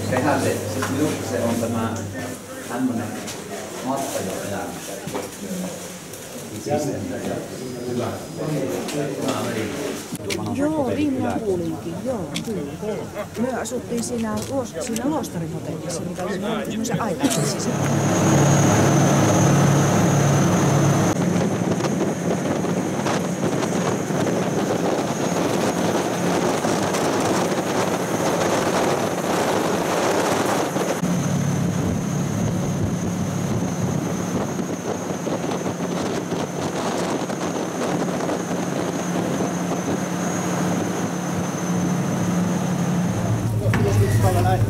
Sehän se on tämä tämmöinen matka jo elämässä. Joo, viimein kuulinkin, joo, kyllä. Me asuttiin siinä Luostarin hotellissa, mikä oli semmoisen aikaisen sisällä.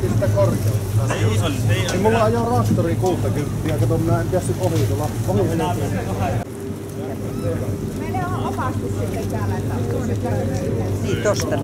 Sitä korkeutta. Ei mulla ajaa traktoriin 60, kato minä en päässyt ohi tuolla. Meillä on opastus sitten täällä, että niin tosta.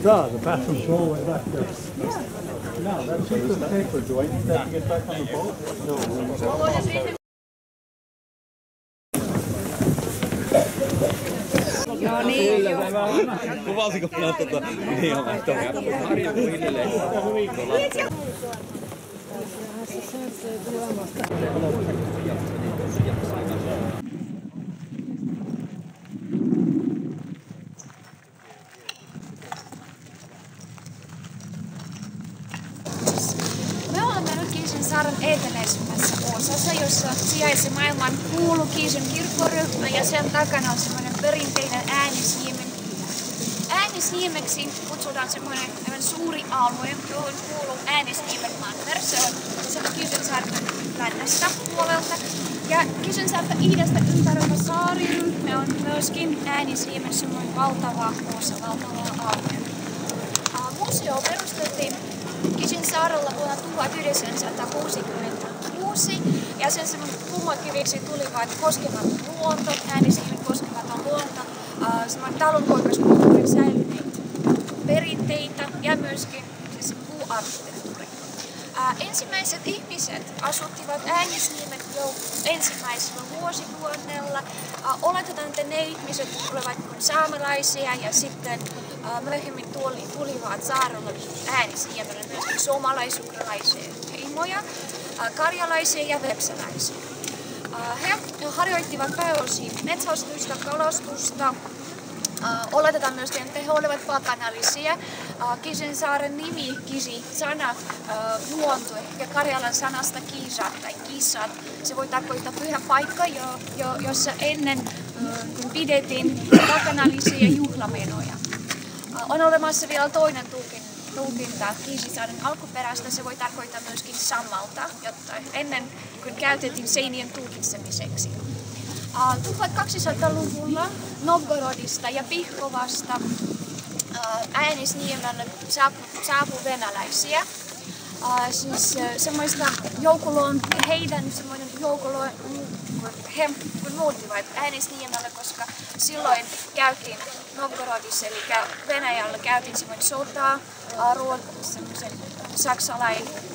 The bathroom's all the way back there. No, that's just a paper joint. You have to get back on the boat? No. Joo niin, joo. Kuvasiko minä tuota videomastoa? Me olemme nyt Kiisensaaren eteläisimmässä osassa, jossa sijaitsee maailman kuulu Kiisen kirkkoryhmä ja sen takana on semmoinen perinteinen Äänesniemen kylä. Äänesniemeksi kutsutaan semmoinen suuri alue, johon kuuluu Äänesniemen manner. Se on Kiisensaaren lännessä puolelta. Ja Kiisensaarta idästä ympäröivä saariryhmä on myöskin Äänesniemen semmoinen valtava osa, valtava alue. Museo perustettiin Kiisensaarella vuonna 1966 ja sen kulmakiviksi tulivat koskematon luonto, Äänesniemen koskematon luonto, talonpoikaiskulttuurin säilyneitä perinteitä ja myöskin siis puuarkkitehtuuri. Ensimmäiset ihmiset asuttivat Äänesniemen jo ensimmäisellä vuosituhannella. Oletetaan, että ne ihmiset olivat saamelaisia ja sitten myöhemmin tulivat saarella Äänesniemelle myöskin suomalaisukraisia heimoja, karjalaisia ja vepsäläisiä. He harjoittivat pääosin metsästystä, kalastusta. Oletetaan myöskin, että he olivat pakanallisia. Kiisensaaren nimi, kisi-sana, luonto, ehkä karjalan sanasta kiisat tai kissat. Se voi tarkoittaa pyhä paikka, jossa ennen kun pidettiin pakanallisia juhlamenoja. On olemassa vielä toinen tulkinta Kiisensaaren alkuperäistä. Se voi tarkoittaa myöskin sammalta, jotta ennen kun käytettiin seinien tulkitsemiseksi. 1200-luvulla Novgorodista ja Pihkovasta Äänesniemelle saapui venäläisiä. Siis semmoista heidän semmoinen joukolo, he muuttivat Äänesniemelle, koska silloin käytiin Novgorodissa, eli Venäjällä käytiin semmoinen sota semmoisen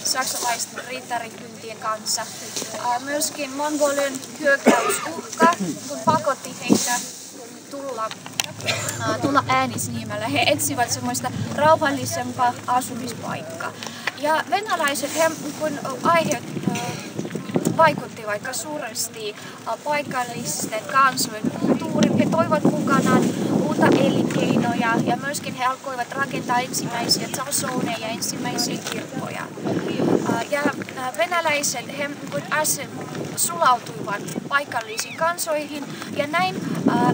saksalaisten riittarikyntien kanssa. Myöskin Mongolien hyökkäysuhka, kun pakotti heitä tulla Äänisniemelle. He etsivät semmoista rauhallisempaa asumispaikkaa. Ja venäläiset kun aihe vaikutti vaikka suuresti paikallisten kansojen kulttuuriin. He toivat mukanaan uutta elinkeinoja ja myöskin he alkoivat rakentaa ensimmäisiä tasoneja ja ensimmäisiä kirkkoja. Ja venäläiset he sulautuivat paikallisiin kansoihin ja näin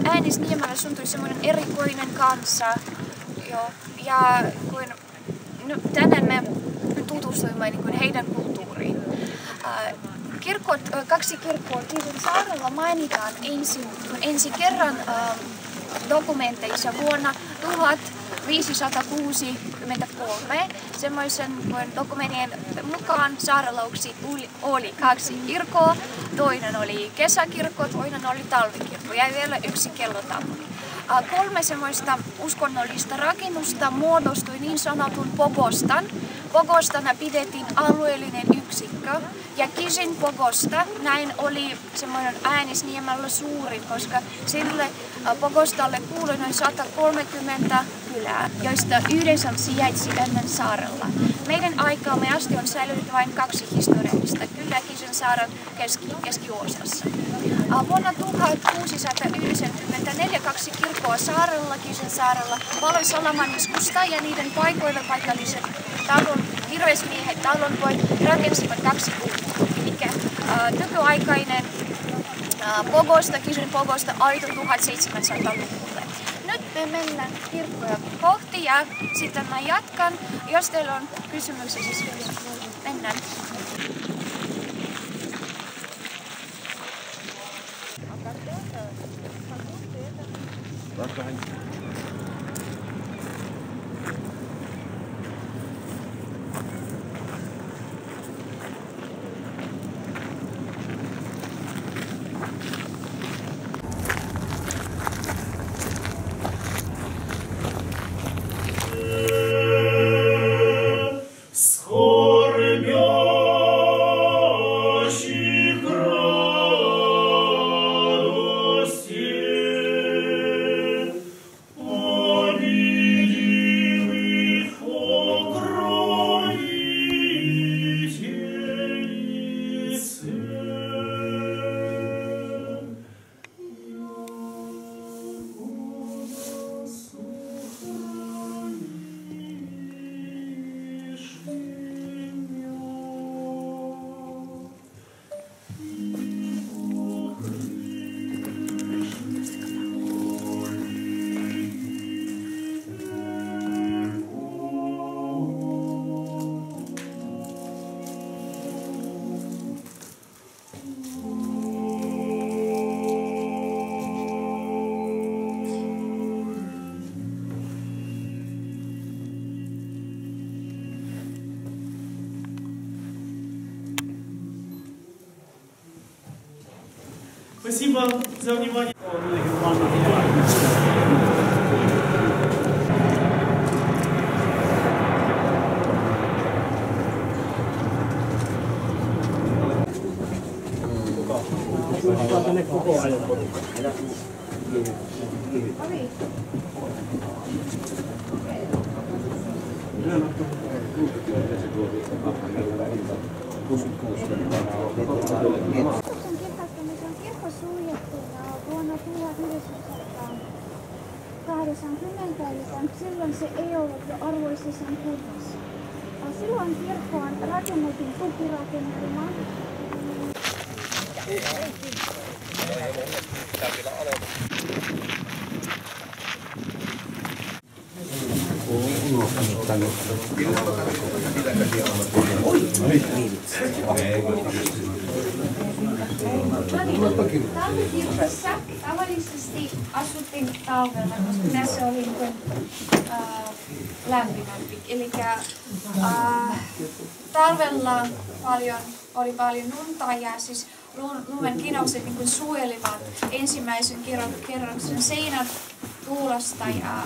Äänisniemellä syntyi semmoinen erikoinen kansa. Ja tänään me tutustuimme niin heidän kulttuuriin. Kaksi kirkkoa Kiisunsaarella mainitaan ensi kerran dokumenteissa vuonna 1563. Semmoisen dokumenttien mukaan saarella oli kaksi kirkkoa. Toinen oli kesäkirkko, toinen oli talvikirkko ja vielä yksi kellotalo. 3 semmoista uskonnollista rakennusta muodostui niin sanotun pogostan. Pogostana pidettiin alueellinen yksikkö ja Kisin pogosta näin oli semmoinen Äänisniemellä suurin, koska sille pogostalle kuului noin 130 kylää, joista 9 sijaitsi ennen saarella. Meidän aikaamme asti on säilynyt vain 2 historiallista kylää Kisensaaren keskiosassa. Vuonna 1694 2 kirkkoa saarella Kisensaarella valoi salamaniskusta ja niiden paikoille paikalliset hirvesmiehet talonpojat rakensivat 2 kulttua. Eli nykyaikainen pogosta, Kisun pogosta aito 1700-luvulle. Nyt me mennään kirkkoja kohti ja sitten mä jatkan. Jos teillä on kysymyksiä, siis mennään. Спасибо за внимание. Kirkko suljettiin vuonna 1980, eli silloin se ei ollut jo arvoisessa kunnossa. Silloin kirkkoon rakennettiin tukirakennelma. Talvikirkossa tavallisesti asuttiin talvella, koska tässä oli lämpimämpi. Eli talvella oli paljon lunta ja siis lumen kinaukset suojelivat ensimmäisen kerroksen seinät tuulesta ja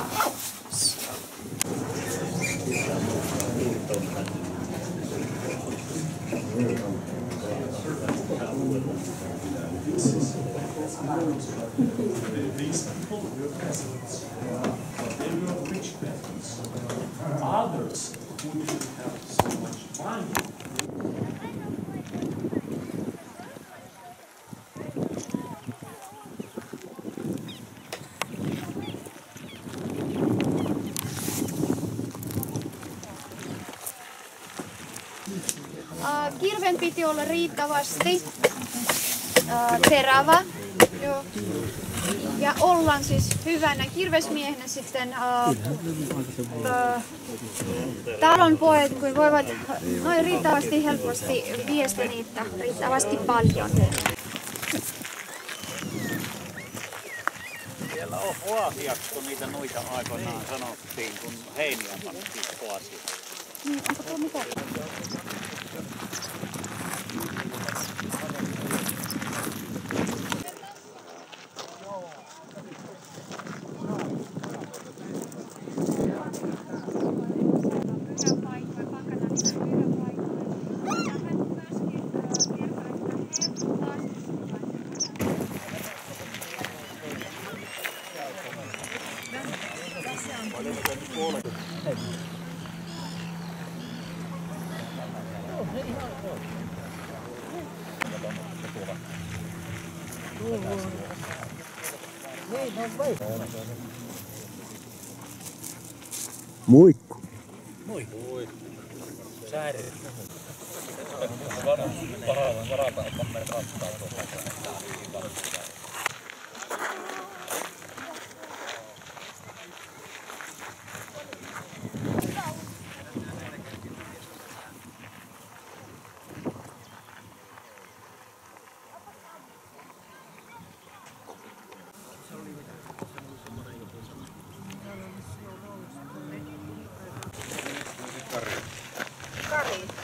kirven piti olla riittävästi terävä. Joo. Ja ollaan siis hyvänä kirvesmiehenä sitten talonpojat, kun voivat noin riittävästi helposti viestiä niitä riittävästi paljon. Siellä on oasiaksi, kun niitä noita aikoinaan sanottiin, kun heiniä pantiin oasiaksi. Niin, onko tuo mitä? Muikku. Sääri.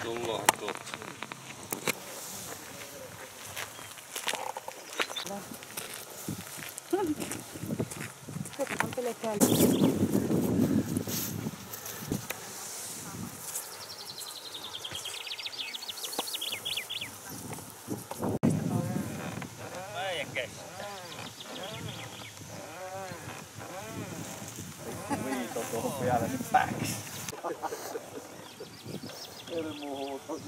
Tullaan tuolta. Meidän kesä. Viito tuohon vielä nyt pääksi. Hirmu huuto.